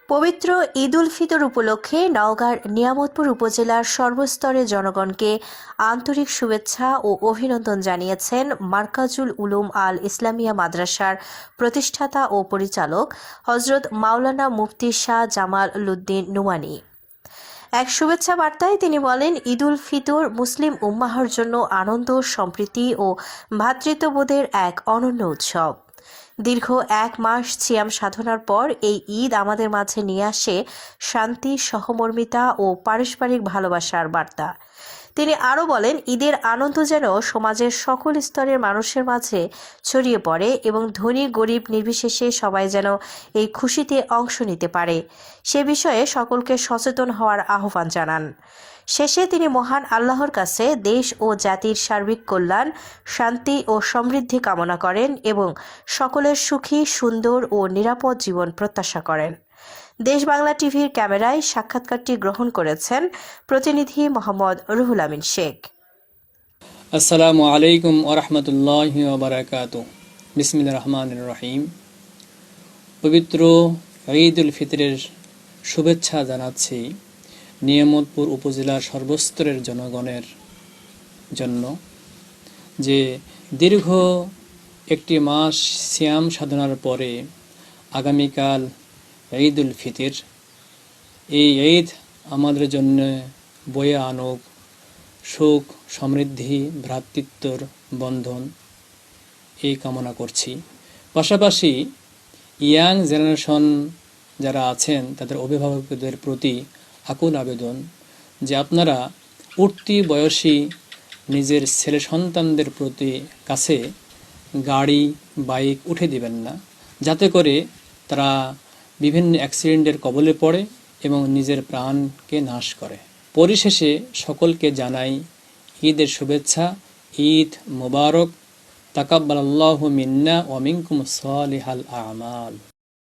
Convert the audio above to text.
পবিত্র ঈদ উল ফিতর উপলক্ষে নওগাঁর নিয়ামতপুর উপজেলার সর্বস্তরের জনগণকে আন্তরিক শুভেচ্ছা ও অভিনন্দন জানিয়েছেন মারকাজুল উলুম আল ইসলামিয়া মাদ্রাসার প্রতিষ্ঠাতা ও পরিচালক হযরত মাওলানা মুফতি শাহ জামাল উদ্দিন নুমানী। এক শুভেচ্ছা বার্তায় তিনি বলেন, ঈদ উল ফিতর মুসলিম উম্মাহর জন্য আনন্দ, সম্প্রীতি ও ভ্রাতৃত্ববোধের এক অনন্য উৎসব। দীর্ঘ 1 মাস সিয়াম সাধনার পর এই ঈদ আমাদের মাঝে নিয়ে আসে শান্তি, সহমর্মিতা ও পারস্পরিক ভালোবাসার বার্তা। তিনি আরও বলেন, ঈদের আনন্দ যেন সমাজের সকল স্তরের মানুষের মাঝে ছড়িয়ে পড়ে এবং ধনী গরিব নির্বিশেষে সবাই যেন এই খুশিতে অংশ নিতে পারে, সে বিষয়ে সকলকে সচেতন হওয়ার আহ্বান জানান। শেষে তিনি মহান আল্লাহর কাছে দেশ ও জাতির সার্বিক কল্যাণ, শান্তি ও সমৃদ্ধি কামনা করেন এবং সকলের সুখী, সুন্দর ও নিরাপদ জীবন প্রত্যাশা করেন। দেশ বাংলা টিভির ক্যামেরায় সাক্ষাৎকারটি গ্রহণ করেছেন প্রতিনিধি মোহাম্মদ রুহুল আমিন শেখ। আসসালামু আলাইকুম ওয়া রাহমাতুল্লাহি ওয়া বারাকাতুহু। বিসমিল্লাহির রহমানির রহিম। পবিত্র ঈদ উল ফিতরের শুভেচ্ছা জানাচ্ছি নিয়ামতপুর উপজেলার সর্বস্তরের জনগণের জন্য, যে দীর্ঘ 1 মাস সিয়াম সাধনার পরে আগামীকাল ঈদ উল ফিতর। এই ঈদ আমাদের জন্য বয়ে আনুক সুখ, সমৃদ্ধি, ভ্রাতৃত্বর বন্ধন, এই কামনা করছি। পাশাপাশি ইয়াং জেনারেশন যারা আছেন তাদের অভিভাবকদের প্রতি আকুল আবেদন যে আপনারা উঠতি বয়সী নিজের ছেলে সন্তানদের প্রতি কাছে গাড়ি, বাইক উঠে দিবেন না, যাতে করে তারা বিভিন্ন অ্যাক্সিডেন্টের কবলে পড়ে এবং নিজের প্রাণকে নাশ করে। পরিশেষে সকলকে জানাই ঈদের শুভেচ্ছা। ঈদ মুবারক। তাকাব্বালাল্লাহু মিন্না ওয়া মিনকুম সালিহাল আমাল।